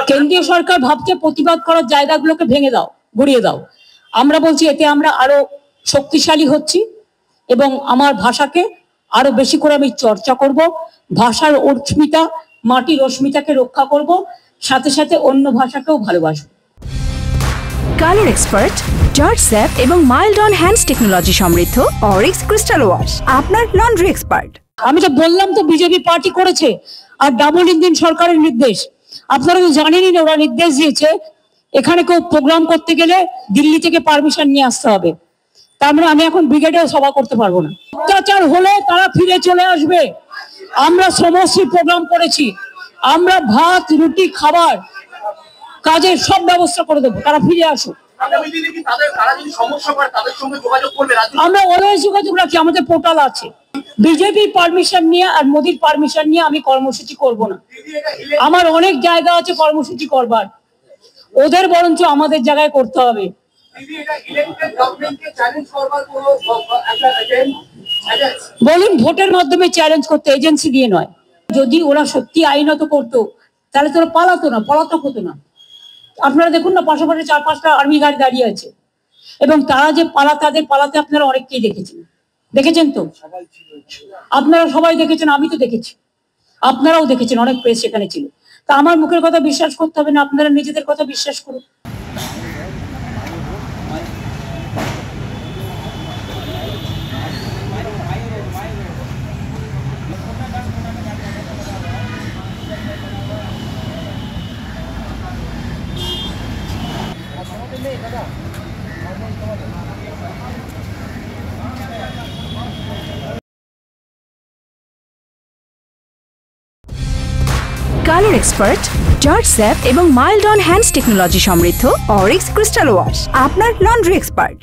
কেন্দ্রীয় সরকার ভাবছে প্রতিবাদ করার জায়গাগুলোকে ভেঙে দাও, গড়িয়ে দাও। আমরা বলছি এতে আমরা আরো শক্তিশালী হচ্ছি এবং আমার ভাষাকে আরো বেশি করে আমি চর্চা করব, ভাষার অস্মিতা, মাটির অস্মিতাকে রক্ষা করব, সাথে সাথে অন্য ভাষাকেও ভালোবাসবো। কালার এক্সপার্ট, জর্জ স্যাপ এবং মাইল্ড অন হ্যান্ডস টেকনোলজি সমৃদ্ধ অরিক্স ক্রিস্টাল ওয়াশ আপনার লন্ড্রি এক্সপার্ট। আমি তো বললাম তো বিজেপি পার্টি করেছে, আর ডাবল ইঞ্জিন সরকারের নির্দেশ। আপনারা তো জানেনই না, ওরা নির্দেশ দিয়েছে এখানে কেউ প্রোগ্রাম করতে গেলে দিল্লি থেকে পারমিশন নিয়ে আসতে হবে। তার মানে আমি এখন ব্রিগেডেও সভা করতে পারবো না। অত্যাচার হলে তারা ফিরে চলে আসবে। আমরা সমষ্টি প্রোগ্রাম করেছি, আমরা ভাত রুটি খাবার কাজের সব ব্যবস্থা করে দেবো, তারা ফিরে আসুক। আমরা অলওয়েজ যোগাযোগ রাখি, আমাদের পোর্টাল আছে। বিজেপি পারমিশন নিয়ে আর মোদির পারমিশন নিয়ে আমি কর্মসূচি করব না। আমার অনেক জায়গা আছে কর্মসূচি করবার, ওদের বরঞ্চ আমাদের জায়গায় করতে হবে। বলুন, ভোটের মাধ্যমে চ্যালেঞ্জ করতে, এজেন্সি দিয়ে নয়। যদি ওরা সত্যি আইনত করতো তাহলে তোরা পালাতো না, পলাতক হতো না। আপনারা দেখুন না, পাশাপাশি 4-5টা আর্মি গাড়ি দাঁড়িয়ে আছে, এবং তারা যে তাদের পালাতে আপনারা অনেককেই দেখেছেন তো, আপনারা সবাই দেখেছেন, আমি তো দেখেছি, আপনারাও দেখেছেন, অনেক প্রেস সেখানে ছিল। তা আমার মুখের কথা বিশ্বাস করতে হবে না, আপনারা নিজেদের কথা বিশ্বাস করুন। কালার এক্সপার্ট, জর্জ স্যাপ এবং মাইল্ড অন হ্যান্ডস টেকনোলজি সমৃদ্ধ অরিক্স ক্রিস্টাল ওয়াশ আপনার লন্ড্রি এক্সপার্ট।